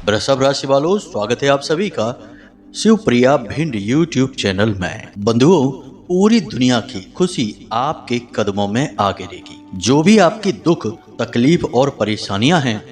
वृषभ राशि वालों, स्वागत है आप सभी का शिवप्रिया भिंड यूट्यूब चैनल में। बंधुओं, पूरी दुनिया की खुशी आपके कदमों में आ गिरेगी। जो भी आपकी दुख, तकलीफ और परेशानियां हैं,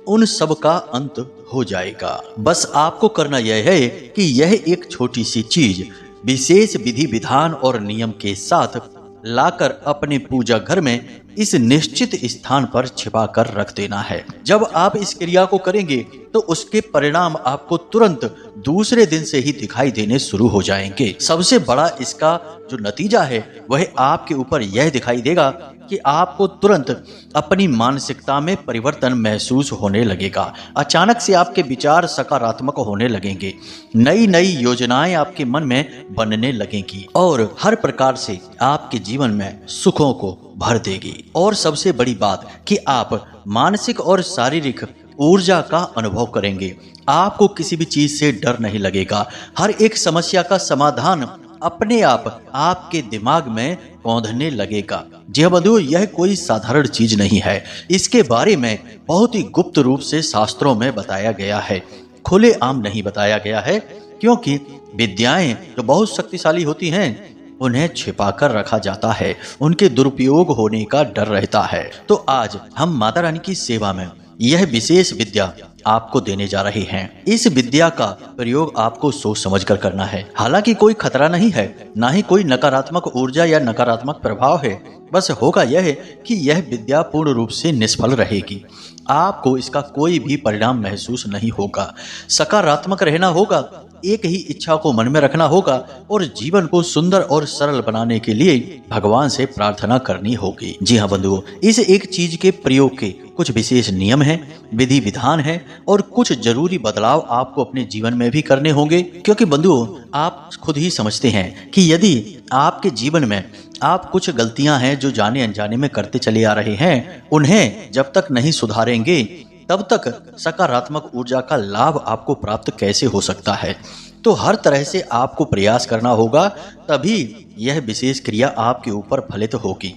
उन सब का अंत हो जाएगा। बस आपको करना यह है कि यह एक छोटी सी चीज विशेष विधि विधान और नियम के साथ लाकर अपने पूजा घर में इस निश्चित स्थान पर छिपा कर रख देना है। जब आप इस क्रिया को करेंगे तो उसके परिणाम आपको तुरंत दूसरे दिन से ही दिखाई देने शुरू हो जाएंगे। सबसे बड़ा इसका जो नतीजा है वह आपके ऊपर यह दिखाई देगा कि आपको तुरंत अपनी मानसिकता में परिवर्तन महसूस होने लगेगा। अचानक से आपके विचार सकारात्मक होने लगेंगे, नई नई योजनाएं आपके मन में बनने लगेंगी और हर प्रकार से आपके जीवन में सुखों को भर देगी। और सबसे बड़ी बात कि आप मानसिक और शारीरिक ऊर्जा का अनुभव करेंगे। आपको किसी भी चीज से डर नहीं लगेगा। हर एक समस्या का समाधान अपने आप आपके दिमाग में पौंधने लगेगा। जी हाँ बंधुओं, यह कोई साधारण चीज नहीं है। इसके बारे में बहुत ही गुप्त रूप से शास्त्रों में बताया गया है, खुले आम नहीं बताया गया है, क्योंकि विद्याएं जो बहुत शक्तिशाली होती हैं उन्हें छिपा कर रखा जाता है, उनके दुरुपयोग होने का डर रहता है। तो आज हम माता रानी की सेवा में यह विशेष विद्या आपको देने जा रहे हैं। इस विद्या का प्रयोग आपको सोच समझकर करना है। हालांकि कोई खतरा नहीं है, ना ही कोई नकारात्मक ऊर्जा या नकारात्मक प्रभाव है। बस होगा यह है कि यह विद्या पूर्ण रूप से निष्फल रहेगी। आपको इसका कोई भी परिणाम महसूस नहीं होगा। सकारात्मक रहना होगा, एक ही इच्छा को मन में रखना होगा और जीवन को सुंदर और सरल बनाने के लिए भगवान से प्रार्थना करनी होगी। जी हाँ बंधुओं, इस एक चीज के प्रयोग के कुछ विशेष नियम हैं, विधि विधान है और कुछ जरूरी बदलाव आपको अपने जीवन में भी करने होंगे। क्योंकि बंधुओं, आप खुद ही समझते हैं कि यदि आपके जीवन में आप कुछ गलतियां हैं जो जाने अनजाने में करते चले आ रहे हैं, उन्हें जब तक नहीं सुधारेंगे तब तक सकारात्मक ऊर्जा का लाभ आपको प्राप्त कैसे हो सकता है। तो हर तरह से आपको प्रयास करना होगा, तभी यह विशेष क्रिया आपके ऊपर फलित होगी।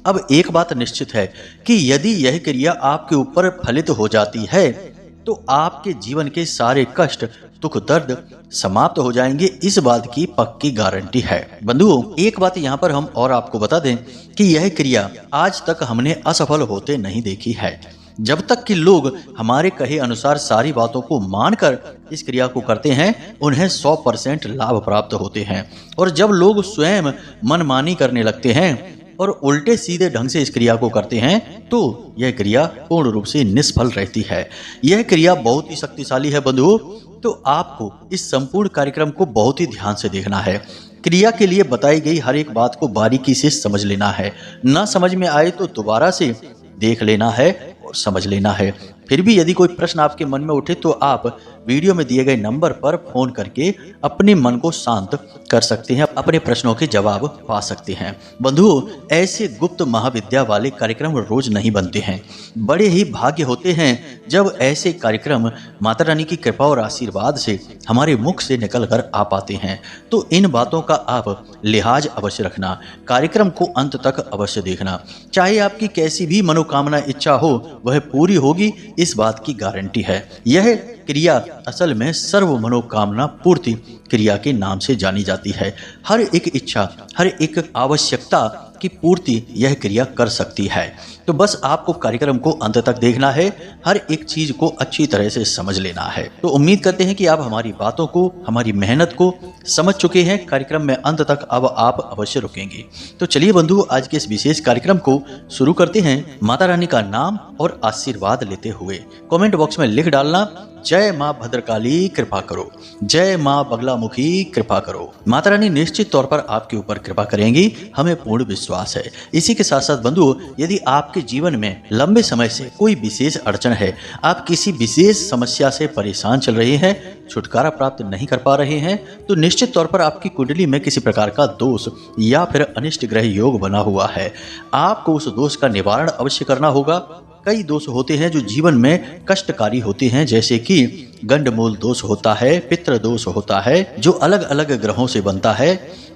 अब एक बात निश्चित है कि यदि यह क्रिया आपके ऊपर फलित हो जाती है तो आपके जीवन के सारे कष्ट, दुख, दर्द समाप्त हो जाएंगे। इस बात की पक्की गारंटी है। बंधुओं, एक बात यहाँ पर हम और आपको बता दें कि यह क्रिया आज तक हमने असफल होते नहीं देखी है। जब तक कि लोग हमारे कहे अनुसार सारी बातों को मानकर इस क्रिया को करते हैं, उन्हें 100% लाभ प्राप्त होते हैं। और जब लोग स्वयं मनमानी करने लगते हैं और उल्टे सीधे ढंग से इस क्रिया को करते हैं, तो यह क्रिया पूर्ण रूप से निष्फल रहती है। यह क्रिया बहुत ही शक्तिशाली है बंधुओं, तो आपको इस संपूर्ण कार्यक्रम को बहुत ही ध्यान से देखना है। क्रिया के लिए बताई गई हर एक बात को बारीकी से समझ लेना है। ना समझ में आए तो दोबारा से देख लेना है और समझ लेना है। फिर भी यदि कोई प्रश्न आपके मन में उठे तो आप वीडियो में दिए गए नंबर पर फोन करके अपने मन को शांत कर सकते हैं, अपने प्रश्नों के जवाब पा सकते हैं। बंधुओं, ऐसे गुप्त महाविद्या वाले कार्यक्रम रोज नहीं बनते हैं। बड़े ही भाग्य होते हैं जब ऐसे कार्यक्रम माता रानी की कृपा और आशीर्वाद से हमारे मुख से निकल कर आ पाते हैं। तो इन बातों का आप लिहाज अवश्य रखना, कार्यक्रम को अंत तक अवश्य देखना। चाहे आपकी कैसी भी मनोकामना इच्छा हो, वह पूरी होगी, इस बात की गारंटी है। यह क्रिया असल में सर्व मनोकामना पूर्ति क्रिया के नाम से जानी जाती है। हर एक इच्छा, हर एक आवश्यकता की पूर्ति यह क्रिया कर सकती है। तो बस आपको कार्यक्रम को अंत तक देखना है, हर एक चीज को अच्छी तरह से समझ लेना है। तो उम्मीद करते हैं कि आप हमारी बातों को, हमारी मेहनत को समझ चुके हैं। कार्यक्रम में अंत तक अब आप अवश्य रुकेंगे। तो चलिए बंधु, आज के इस विशेष कार्यक्रम को शुरू करते हैं। माता रानी का नाम और आशीर्वाद लेते हुए कमेंट बॉक्स में लिख डालना, जय माँ भद्रकाली कृपा करो, जय माँ बगलामुखी कृपा करो। माता रानी निश्चित तौर पर आपके ऊपर कृपा करेंगी, हमें पूर्ण विश्वास है। इसी के साथ साथ बंधुओं, यदि आपके जीवन में लंबे समय से कोई विशेष अड़चन है, आप किसी विशेष समस्या से परेशान चल रहे हैं, छुटकारा प्राप्त नहीं कर पा रहे हैं, तो निश्चित तौर पर आपकी कुंडली में किसी प्रकार का दोष या फिर अनिष्ट ग्रह योग बना हुआ है। आपको उस दोष का निवारण अवश्य करना होगा। कई दोष होते हैं जो जीवन में कष्टकारी होते हैं, जैसे कि गंडमूल दोष होता है, पितृ दोष होता है जो अलग अलग ग्रहों से बनता है।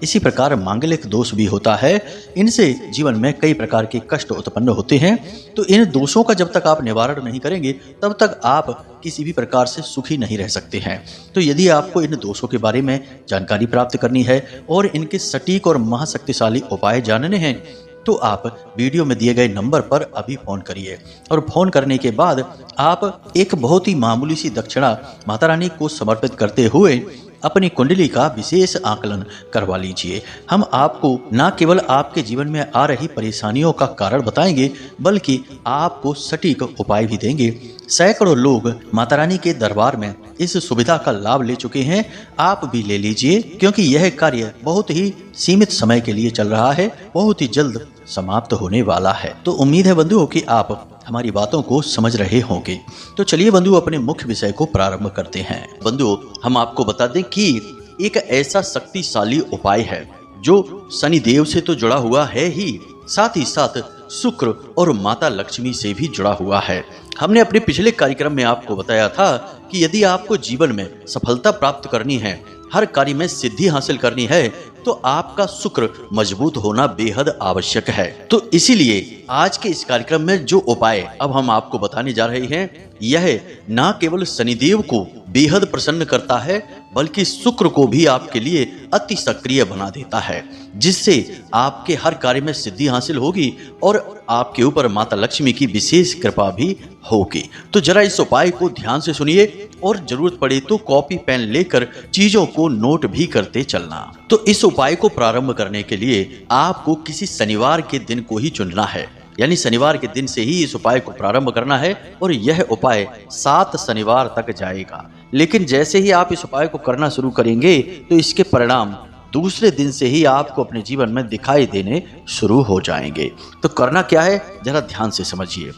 इसी प्रकार मांगलिक दोष भी होता है। इनसे जीवन में कई प्रकार के कष्ट उत्पन्न होते हैं। तो इन दोषों का जब तक आप निवारण नहीं करेंगे तब तक आप किसी भी प्रकार से सुखी नहीं रह सकते हैं। तो यदि आपको इन दोषों के बारे में जानकारी प्राप्त करनी है और इनके सटीक और महाशक्तिशाली उपाय जानने हैं तो आप वीडियो में दिए गए नंबर पर अभी फोन करिए और फोन करने के बाद आप एक बहुत ही मामूली सी दक्षिणा माता रानी को समर्पित करते हुए अपनी कुंडली का विशेष आकलन करवा लीजिए। हम आपको न केवल आपके जीवन में आ रही परेशानियों का कारण बताएंगे बल्कि आपको सटीक उपाय भी देंगे। सैकड़ों लोग माता रानी के दरबार में इस सुविधा का लाभ ले चुके हैं। आप भी ले लीजिए क्योंकि यह कार्य बहुत ही सीमित समय के लिए चल रहा है, बहुत ही जल्द समाप्त होने वाला है। तो उम्मीद है बंधुओं कि आप हमारी बातों को समझ रहे होंगे। तो चलिए बंधुओं अपने मुख्य विषय को प्रारंभ करते हैं। बंधुओं हम आपको बता दें कि एक ऐसा शक्तिशाली उपाय है जो शनि देव से तो जुड़ा हुआ है ही, साथ ही साथ शुक्र और माता लक्ष्मी से भी जुड़ा हुआ है। हमने अपने पिछले कार्यक्रम में आपको बताया था कि यदि आपको जीवन में सफलता प्राप्त करनी है, हर कार्य में सिद्धि हासिल करनी है तो आपका शुक्र मजबूत होना बेहद आवश्यक है। तो इसीलिए आज के इस कार्यक्रम में जो उपाय अब हम आपको बताने जा रहे हैं यह न केवल शनिदेव को बेहद प्रसन्न करता है बल्कि शुक्र को भी आपके लिए अति सक्रिय बना देता है, जिससे आपके हर कार्य में सिद्धि हासिल होगी और आपके ऊपर माता लक्ष्मी की विशेष कृपा भी होगी। तो जरा इस उपाय को ध्यान से सुनिए और जरूरत पड़े तो कॉपी पेन लेकर चीजों को नोट भी करते चलना। तो इस उपाय को प्रारंभ करने के लिए आपको किसी शनिवार के दिन को ही चुनना है, यानी शनिवार के दिन से ही इस उपाय को प्रारंभ करना है और यह उपाय 7 शनिवार तक जाएगा। लेकिन जैसे ही आप इस उपाय को करना शुरू करेंगे तो इसके परिणाम दूसरे दिन से ही आपको अपने जीवन में दिखाई देने शुरू हो जाएंगे। तो करना क्या है जरा ध्यान से समझिए।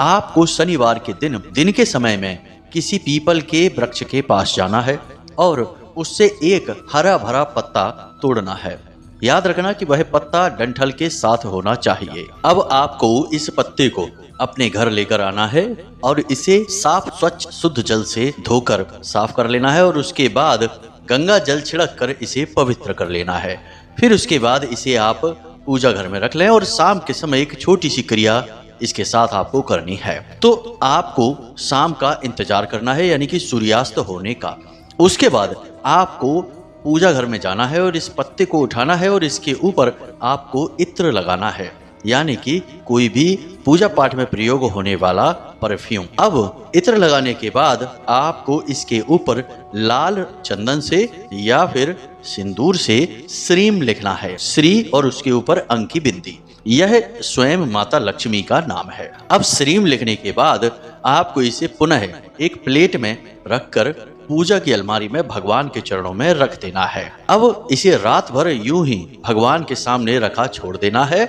आपको शनिवार के दिन के समय में किसी पीपल के वृक्ष के पास जाना है और उससे एक हरा भरा पत्ता तोड़ना है। याद रखना कि वह पत्ता डंठल के साथ होना चाहिए। अब आपको इस पत्ते को अपने घर लेकर आना है और इसे साफ स्वच्छ शुद्ध जल से धोकर साफ कर लेना है और उसके बाद गंगा जल छिड़क कर इसे पवित्र कर लेना है। फिर उसके बाद इसे आप पूजा घर में रख लें और शाम के समय एक छोटी सी क्रिया इसके साथ आपको करनी है। तो आपको शाम का इंतजार करना है, यानी कि सूर्यास्त होने का। उसके बाद आपको पूजा घर में जाना है और इस पत्ते को उठाना है और इसके ऊपर आपको इत्र लगाना है, यानी कि कोई भी पूजा पाठ में प्रयोग होने वाला परफ्यूम। अब इत्र लगाने के बाद आपको इसके ऊपर लाल चंदन से या फिर सिंदूर से श्रीम लिखना है। श्री और उसके ऊपर अंक की बिंदी, यह स्वयं माता लक्ष्मी का नाम है। अब श्रीम लिखने के बाद आपको इसे पुनः एक प्लेट में रखकर पूजा की अलमारी में भगवान के चरणों में रख देना है। अब इसे रात भर यूं ही भगवान के सामने रखा छोड़ देना है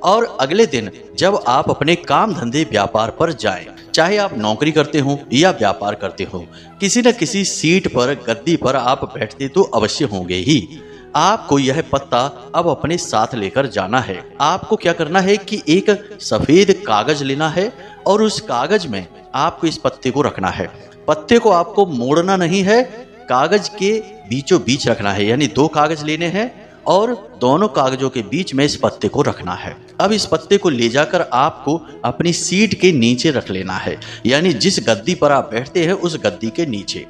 और अगले दिन जब आप अपने काम धंधे व्यापार पर जाएं, चाहे आप नौकरी करते हो या व्यापार करते हो, किसी न किसी सीट पर गद्दी पर आप बैठते तो अवश्य होंगे ही। आपको यह पत्ता अब अपने साथ लेकर जाना है। आपको क्या करना है कि एक सफेद कागज लेना है और उस कागज में आपको इस पत्ते को रखना है। पत्ते को आपको मोड़ना नहीं है, कागज के बीचों बीच रखना है, यानी 2 कागज लेने हैं और दोनों कागजों के बीच में इस पत्ते को रखना है। अब इस पत्ते को ले जाकर आपको अपनी सीट के नीचे रख लेना है, यानी जिस गद्दी पर आप बैठते हैं उस गद्दी के नीचे।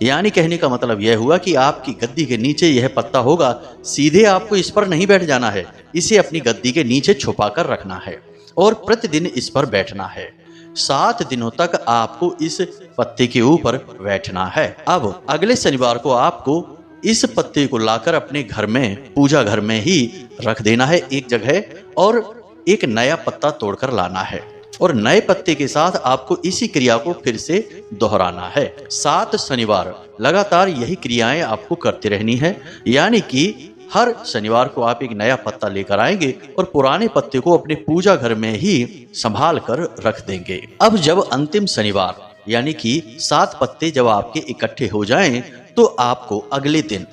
यानी कहने का मतलब यह हुआ कि आपकी गद्दी के नीचे यह पत्ता होगा। सीधे आपको इस पर नहीं बैठ जाना है, इसे अपनी गद्दी के नीचे छुपा कर रखना है और प्रतिदिन इस पर बैठना है। 7 दिनों तक आपको इस पत्ते के ऊपर बैठना है। अब अगले शनिवार को आपको इस पत्ते को लाकर अपने घर में पूजा घर में ही रख देना है एक जगह और एक नया पत्ता तोड़कर लाना है और नए पत्ते के साथ आपको इसी क्रिया को फिर से दोहराना है। 7 शनिवार लगातार यही क्रियाएं आपको करते रहनी है, यानी कि हर शनिवार को आप एक नया पत्ता लेकर आएंगे और पुराने पत्ते को अपने पूजा घर में ही संभाल कर रख देंगे। अब जब अंतिम शनिवार यानी कि 7 पत्ते जब आपके इकट्ठे हो जाएं, तो आपको अगले दिन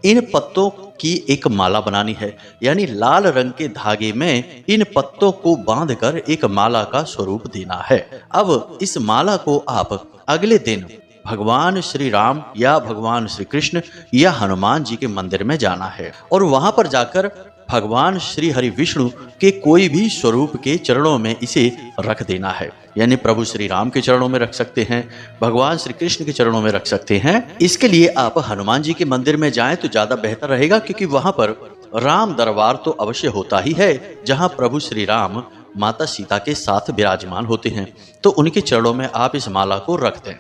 इन पत्तों की एक माला बनानी है, यानी लाल रंग के धागे में इन पत्तों को बांधकर एक माला का स्वरूप देना है। अब इस माला को आप अगले दिन भगवान श्री राम या भगवान श्री कृष्ण या हनुमान जी के मंदिर में जाना है और वहां पर जाकर भगवान श्री हरि विष्णु के कोई भी स्वरूप के चरणों में इसे रख देना है। यानी प्रभु श्री राम के चरणों में रख सकते हैं, भगवान श्री कृष्ण के चरणों में रख सकते हैं। इसके लिए आप हनुमान जी के मंदिर में जाएं तो ज्यादा बेहतर रहेगा, क्योंकि वहां पर राम दरबार तो अवश्य होता ही है, जहां प्रभु श्री राम माता सीता के साथ विराजमान होते हैं। तो उनके चरणों में आप इस माला को रख दें।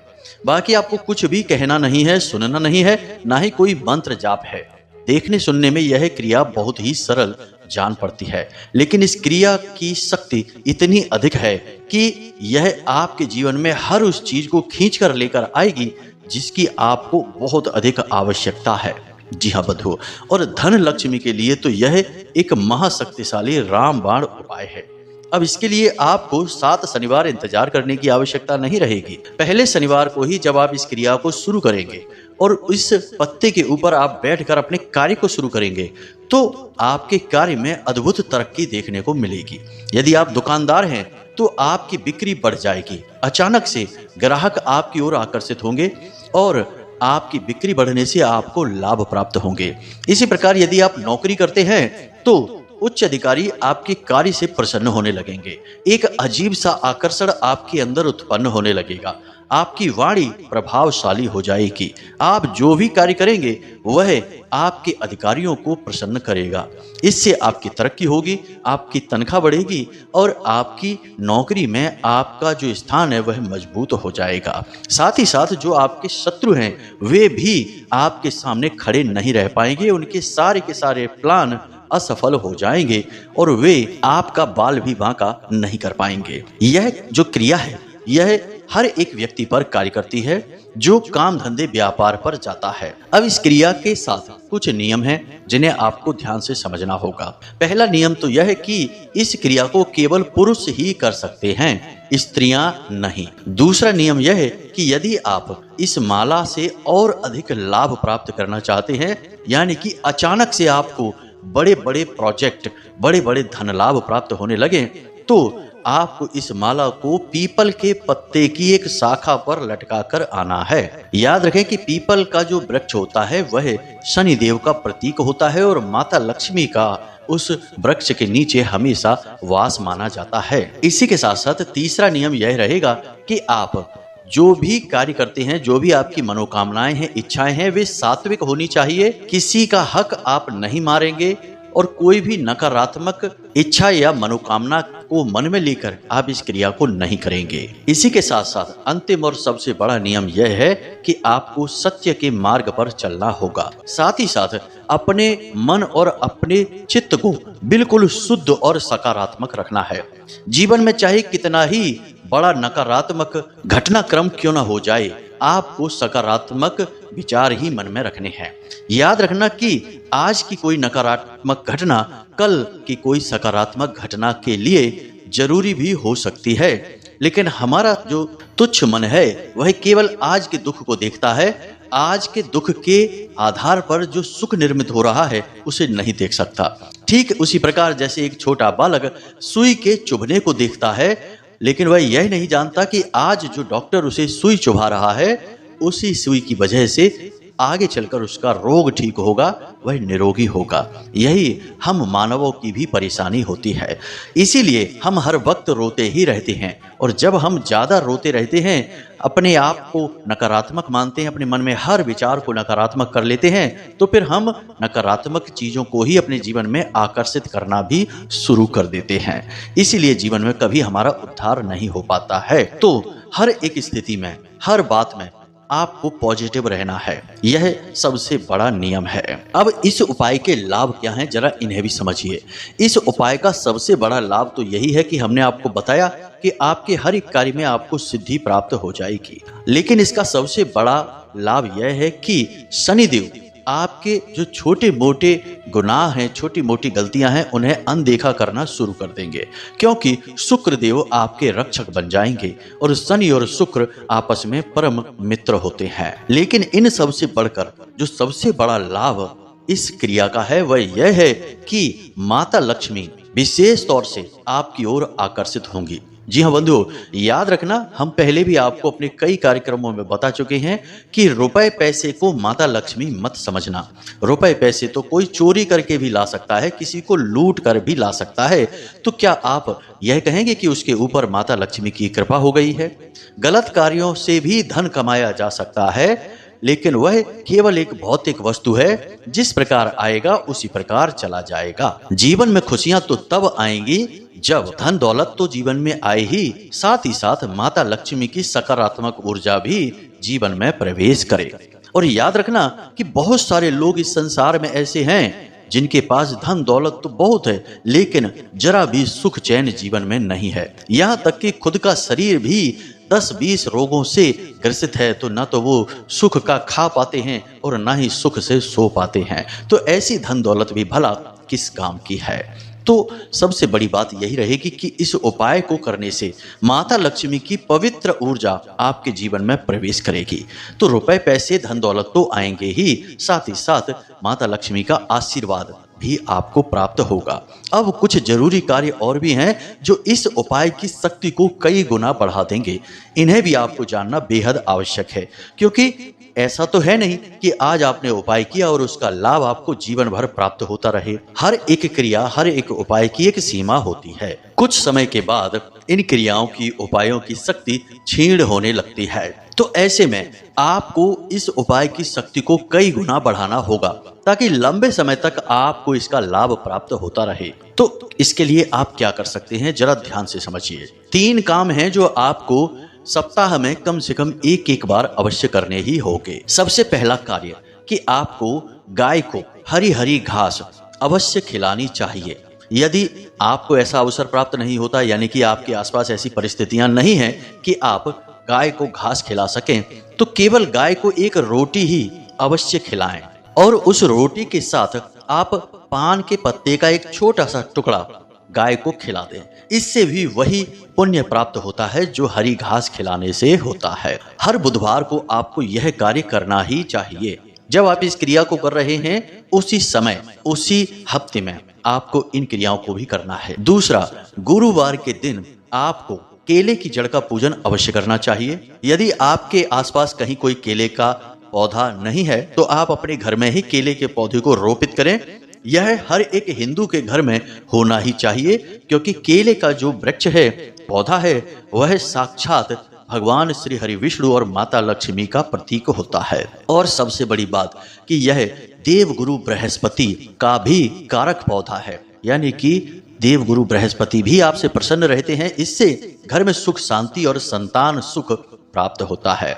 बाकी आपको कुछ भी कहना नहीं है, सुनना नहीं है, ना ही कोई मंत्र जाप है। देखने सुनने में यह क्रिया बहुत ही सरल जान पड़ती है, लेकिन इस क्रिया की शक्ति इतनी अधिक है कि यह आपके जीवन में हर उस चीज को खींच कर लेकर आएगी जिसकी आपको बहुत अधिक आवश्यकता है। जी हाँ बंधुओं, और धन लक्ष्मी के लिए तो यह एक महाशक्तिशाली रामबाण उपाय है। अब इसके लिए आपको 7 शनिवार इंतजार करने की आवश्यकता नहीं रहेगी। पहले शनिवार को ही जब आप इस क्रिया को शुरू करेंगे और इस पत्ते के ऊपर आप बैठकर अपने कार्य को शुरू करेंगे तो आपके कार्य में अद्भुत तरक्की देखने को मिलेगी। यदि आप दुकानदार हैं तो आपकी बिक्री बढ़ जाएगी। अचानक से ग्राहक आपकी ओर आकर्षित होंगे और आपकी बिक्री बढ़ने से आपको लाभ प्राप्त होंगे। इसी प्रकार यदि आप नौकरी करते हैं तो उच्च अधिकारी आपके कार्य से प्रसन्न होने लगेंगे। एक अजीब सा आकर्षण आपके अंदर उत्पन्न होने लगेगा। आपकी वाणी प्रभावशाली हो जाएगी। आप जो भी कार्य करेंगे वह आपके अधिकारियों को प्रसन्न करेगा। इससे आपकी तरक्की होगी, आपकी तनख्वाह बढ़ेगी और आपकी नौकरी में आपका जो स्थान है वह मजबूत हो जाएगा। साथ ही साथ जो आपके शत्रु हैं वे भी आपके सामने खड़े नहीं रह पाएंगे। उनके सारे के सारे प्लान असफल हो जाएंगे और वे आपका बाल भी बांका नहीं कर पाएंगे। यह जो क्रिया है यह हर एक व्यक्ति पर कार्य करती है जो काम धंधे व्यापार पर जाता है। अब इस क्रिया के साथ कुछ नियम हैं जिन्हें आपको ध्यान से समझना होगा। पहला नियम तो यह है कि इस क्रिया को केवल पुरुष ही कर सकते हैं, स्त्रियां नहीं। दूसरा नियम यह है कि यदि आप इस माला से और अधिक लाभ प्राप्त करना चाहते हैं, यानी कि अचानक से आपको बड़े बड़े प्रोजेक्ट, बड़े बड़े धन लाभ प्राप्त होने लगे, तो आपको इस माला को पीपल के पत्ते की एक शाखा पर लटका कर आना है। याद रखें कि पीपल का जो वृक्ष होता है वह शनिदेव का प्रतीक होता है और माता लक्ष्मी का उस वृक्ष के नीचे हमेशा वास माना जाता है। इसी के साथ साथ तीसरा नियम यह रहेगा कि आप जो भी कार्य करते हैं, जो भी आपकी मनोकामनाएं हैं, इच्छाएं हैं, वे सात्विक होनी चाहिए। किसी का हक आप नहीं मारेंगे और कोई भी नकारात्मक इच्छा या मनोकामना को मन में लेकर आप इस क्रिया को नहीं करेंगे। इसी के साथ साथ अंतिम और सबसे बड़ा नियम यह है कि आपको सत्य के मार्ग पर चलना होगा। साथ ही साथ अपने मन और अपने चित्त को बिल्कुल शुद्ध और सकारात्मक रखना है। जीवन में चाहे कितना ही बड़ा नकारात्मक घटनाक्रम क्यों ना हो जाए, आपको सकारात्मक विचार ही मन में रखने हैं। याद रखना कि आज की कोई नकारात्मक घटना कल की कोई सकारात्मक घटना के लिए जरूरी भी हो सकती है, लेकिन हमारा जो तुच्छ मन है वह केवल आज के दुख को देखता है। आज के दुख के आधार पर जो सुख निर्मित हो रहा है उसे नहीं देख सकता। ठीक उसी प्रकार जैसे एक छोटा बालक सुई के चुभने को देखता है, लेकिन वह यह नहीं जानता कि आज जो डॉक्टर उसे सुई चुभा रहा है उसी सुई की वजह से आगे चलकर उसका रोग ठीक होगा, वह निरोगी होगा। यही हम मानवों की भी परेशानी होती है। इसीलिए हम हर वक्त रोते ही रहते हैं और जब हम ज्यादा रोते रहते हैं, अपने आप को नकारात्मक मानते हैं, अपने मन में हर विचार को नकारात्मक कर लेते हैं, तो फिर हम नकारात्मक चीजों को ही अपने जीवन में आकर्षित करना भी शुरू कर देते हैं। इसीलिए जीवन में कभी हमारा उद्धार नहीं हो पाता है। तो हर एक स्थिति में, हर बात में आपको पॉजिटिव रहना है, यह सबसे बड़ा नियम है। अब इस उपाय के लाभ क्या हैं, जरा इन्हें भी समझिए। इस उपाय का सबसे बड़ा लाभ तो यही है कि हमने आपको बताया कि आपके हर एक कार्य में आपको सिद्धि प्राप्त हो जाएगी। लेकिन इसका सबसे बड़ा लाभ यह है कि शनिदेव आपके जो छोटे मोटे गुनाह हैं, छोटी मोटी गलतियां हैं, उन्हें अनदेखा करना शुरू कर देंगे, क्योंकि शुक्र देव आपके रक्षक बन जाएंगे और शनि और शुक्र आपस में परम मित्र होते हैं। लेकिन इन सबसे बढ़कर जो सबसे बड़ा लाभ इस क्रिया का है वह यह है कि माता लक्ष्मी विशेष तौर से आपकी ओर आकर्षित होंगी। जी हाँ बंधुओं, याद रखना, हम पहले भी आपको अपने कई कार्यक्रमों में बता चुके हैं कि रुपए पैसे को माता लक्ष्मी मत समझना। रुपए पैसे तो कोई चोरी करके भी ला सकता है, किसी को लूट कर भी ला सकता है। तो क्या आप यह कहेंगे कि उसके ऊपर माता लक्ष्मी की कृपा हो गई है? गलत कार्यों से भी धन कमाया जा सकता है, लेकिन वह केवल एक भौतिक वस्तु है, जिस प्रकार आएगा उसी प्रकार चला जाएगा। जीवन में खुशियां तो तब आएंगी जब धन दौलत तो जीवन में आए ही, साथ ही साथ माता लक्ष्मी की सकारात्मक ऊर्जा भी जीवन में प्रवेश करे। और याद रखना कि बहुत सारे लोग इस संसार में ऐसे हैं जिनके पास धन दौलत तो बहुत है, लेकिन जरा भी सुख चैन जीवन में नहीं है। यहाँ तक कि खुद का शरीर भी 10-20 रोगों से ग्रसित है, तो ना तो वो सुख का खा पाते हैं और ना ही सुख से सो पाते हैं। तो ऐसी धन दौलत भी भला किस काम की है? तो सबसे बड़ी बात यही रहेगी कि इस उपाय को करने से माता लक्ष्मी की पवित्र ऊर्जा आपके जीवन में प्रवेश करेगी। तो रुपए पैसे धन दौलत तो आएंगे ही, साथ ही साथ माता लक्ष्मी का आशीर्वाद भी आपको प्राप्त होगा। अब कुछ जरूरी कार्य और भी हैं जो इस उपाय की शक्ति को कई गुना बढ़ा देंगे। इन्हें भी आपको जानना बेहद आवश्यक है, क्योंकि ऐसा तो है नहीं कि आज आपने उपाय किया और उसका लाभ आपको जीवन भर प्राप्त होता रहे। हर एक क्रिया, हर एक उपाय की एक सीमा होती है। कुछ समय के बाद इन क्रियाओं की, उपायों की शक्ति क्षीण होने लगती है। तो ऐसे में आपको इस उपाय की शक्ति को कई गुना बढ़ाना होगा, ताकि लंबे समय तक आपको इसका लाभ प्राप्त होता रहे। तो इसके लिए आप क्या कर सकते हैं, जरा ध्यान से समझिए। 3 काम हैं जो आपको सप्ताह में कम से कम एक बार अवश्य करने ही होंगे। सबसे पहला कार्य कि आपको गाय को हरी हरी घास अवश्य खिलानी चाहिए। यदि आपको ऐसा अवसर प्राप्त नहीं होता, यानी कि आपके आसपास ऐसी परिस्थितियां नहीं हैं कि आप गाय को घास खिला सकें, तो केवल गाय को एक रोटी ही अवश्य खिलाएं और उस रोटी के साथ आप पान के पत्ते का एक छोटा सा टुकड़ा गाय को खिला दें। इससे भी वही पुण्य प्राप्त होता है जो हरी घास खिलाने से होता है। हर बुधवार को आपको यह कार्य करना ही चाहिए। जब आप इस क्रिया को कर रहे हैं, उसी समय, उसी हफ्ते में आपको इन क्रियाओं को भी करना है। दूसरा, गुरुवार के दिन आपको केले की जड़ का पूजन अवश्य करना चाहिए। यदि आपके आसपास कहीं कोई केले का पौधा नहीं है, तो आप अपने घर में ही केले के पौधे को रोपित करें। यह हर एक हिंदू के घर में होना ही चाहिए, क्योंकि केले का जो वृक्ष है, पौधा है, वह साक्षात भगवान श्री हरि विष्णु और माता लक्ष्मी का प्रतीक होता है। और सबसे बड़ी बात कि यह देवगुरु बृहस्पति का भी कारक पौधा है, यानी कि देवगुरु बृहस्पति भी आपसे प्रसन्न रहते हैं। इससे घर में सुख शांति और संतान सुख प्राप्त होता है।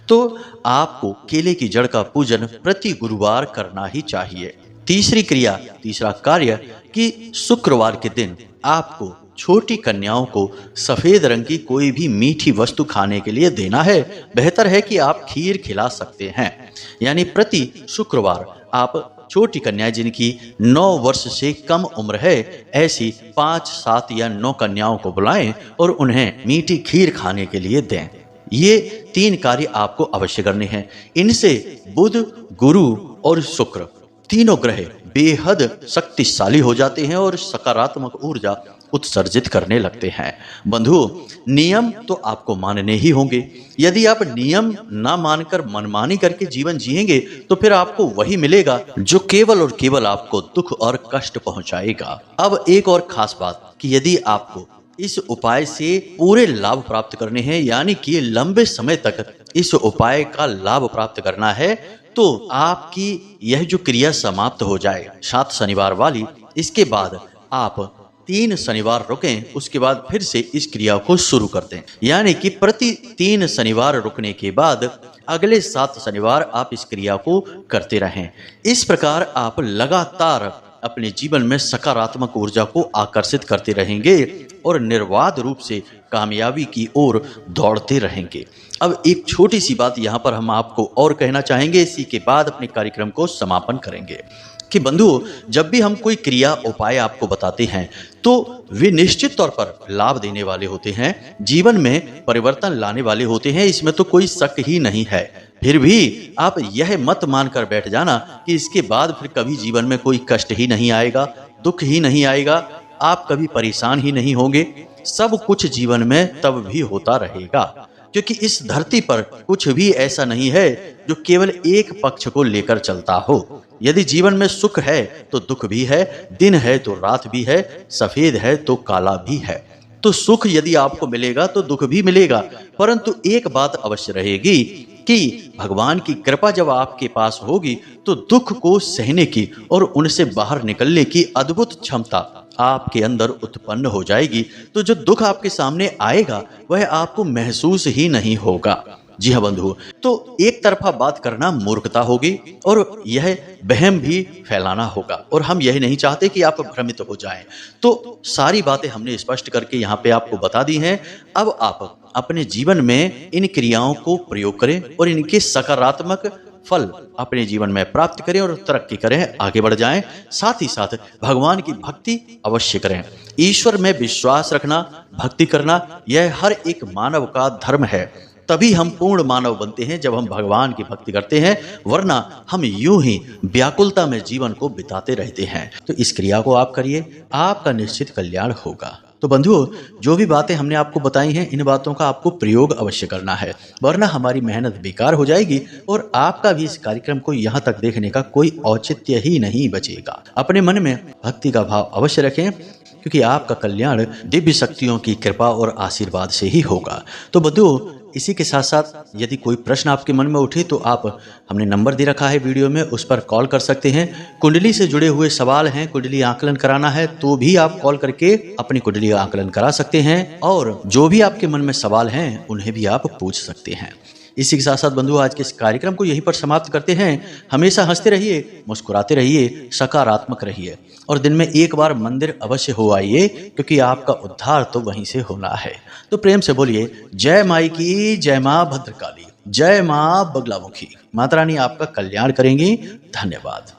तो आपको केले की जड़ का पूजन प्रति गुरुवार करना ही चाहिए। तीसरा कार्य कि शुक्रवार के दिन आपको छोटी कन्याओं को सफेद रंग की कोई भी मीठी वस्तु खाने के लिए देना है। बेहतर है कि आप खीर खिला सकते हैं। यानी प्रति शुक्रवार आप छोटी कन्याएं जिनकी 9 वर्ष से कम उम्र है, ऐसी 5, 7 या 9 कन्याओं को बुलाएं और उन्हें मीठी खीर खाने के लिए दें। ये 3 कार्य आपको अवश्य करने हैं। इनसे बुध, गुरु और शुक्र तीनों ग्रह बेहद शक्तिशाली हो जाते हैं और सकारात्मक ऊर्जा उत्सर्जित करने लगते हैं। बंधुओं, नियम तो आपको मानने ही होंगे। यदि आप नियम ना मानकर मनमानी करके जीवन जिएंगे, तो फिर आपको वही मिलेगा जो केवल और केवल आपको दुख और कष्ट पहुंचाएगा। अब एक और खास बात कि यदि आपको इस उपाय से पूरे लाभ प्राप्त करने हैं, यानी कि लंबे समय तक इस उपाय का लाभ प्राप्त करना है, तो आपकी यह जो क्रिया समाप्त हो जाए 7 शनिवार वाली, इसके बाद आप 3 शनिवार रुकें, उसके बाद फिर से इस क्रिया को शुरू कर दें। यानी कि प्रति 3 शनिवार रुकने के बाद अगले 7 शनिवार आप इस क्रिया को करते रहें। इस प्रकार आप लगातार अपने जीवन में सकारात्मक ऊर्जा को आकर्षित करते रहेंगे और निर्बाध रूप से कामयाबी की ओर दौड़ते रहेंगे। अब एक छोटी सी बात यहाँ पर हम आपको और कहना चाहेंगे, इसी के बाद अपने कार्यक्रम को समापन करेंगे कि बंधुओं, जब भी हम कोई क्रिया उपाय आपको बताते हैं, तो वे निश्चित तौर पर लाभ देने वाले होते हैं, जीवन में परिवर्तन लाने वाले होते हैं, इसमें तो कोई शक ही नहीं है। फिर भी आप यह मत मानकर बैठ जाना कि इसके बाद फिर कभी जीवन में कोई कष्ट ही नहीं आएगा, दुख ही नहीं आएगा, आप कभी परेशान ही नहीं होंगे। सब कुछ जीवन में तब भी होता रहेगा, क्योंकि इस धरती पर कुछ भी ऐसा नहीं है जो केवल एक पक्ष को लेकर चलता हो। यदि जीवन में सुख है तो दुख भी है, दिन है तो रात भी है, सफेद है तो काला भी है। तो सुख यदि आपको मिलेगा तो दुख भी मिलेगा, परंतु एक बात अवश्य रहेगी कि भगवान की कृपा जब आपके पास होगी तो दुख को सहने की और उनसे बाहर निकलने की अद्भुत क्षमता आपके अंदर उत्पन्न हो जाएगी। तो जो दुख आपके सामने आएगा वह आपको महसूस ही नहीं होगा। जी हाँ बंधु, तो एक तरफा बात करना मूर्खता होगी और यह वहम भी फैलाना होगा, और हम यही नहीं चाहते कि आप भ्रमित हो जाएं। तो सारी बातें हमने स्पष्ट करके यहाँ पे आपको बता दी हैं। अब आप अपने जीवन में इन क्रियाओं को प्रयोग करें और इनके सकारात्मक फल अपने जीवन में प्राप्त करें और तरक्की करें, आगे बढ़ जाएं। साथ ही साथ भगवान की भक्ति अवश्य करें। ईश्वर में विश्वास रखना, भक्ति करना, यह हर एक मानव का धर्म है। तभी हम पूर्ण मानव बनते हैं जब हम भगवान की भक्ति करते हैं, वरना हम यूं ही व्याकुलता में जीवन को बिताते रहते हैं। तो इस क्रिया को आप करिए, आपका निश्चित कल्याण होगा। तो बंधुओं, जो भी बातें हमने आपको बताई हैं, इन बातों का आपको प्रयोग अवश्य करना है, वरना हमारी मेहनत बेकार हो जाएगी और आपका भी इस कार्यक्रम को यहाँ तक देखने का कोई औचित्य ही नहीं बचेगा। अपने मन में भक्ति का भाव अवश्य रखें, क्योंकि आपका कल्याण दिव्य शक्तियों की कृपा और आशीर्वाद से ही होगा। तो बंधुओं, इसी के साथ साथ यदि कोई प्रश्न आपके मन में उठे तो आप, हमने नंबर दे रखा है वीडियो में, उस पर कॉल कर सकते हैं। कुंडली से जुड़े हुए सवाल हैं, कुंडली आकलन कराना है तो भी आप कॉल करके अपनी कुंडली आकलन करा सकते हैं, और जो भी आपके मन में सवाल हैं उन्हें भी आप पूछ सकते हैं। इसी के साथ साथ बंधु, आज के इस कार्यक्रम को यहीं पर समाप्त करते हैं। हमेशा हंसते रहिए, मुस्कुराते रहिए, सकारात्मक रहिए, और दिन में एक बार मंदिर अवश्य हो आइए, क्योंकि आपका उद्धार तो वहीं से होना है। तो प्रेम से बोलिए जय माई की, जय माँ भद्रकाली, जय माँ बगलामुखी। माता रानी आपका कल्याण करेंगी। धन्यवाद।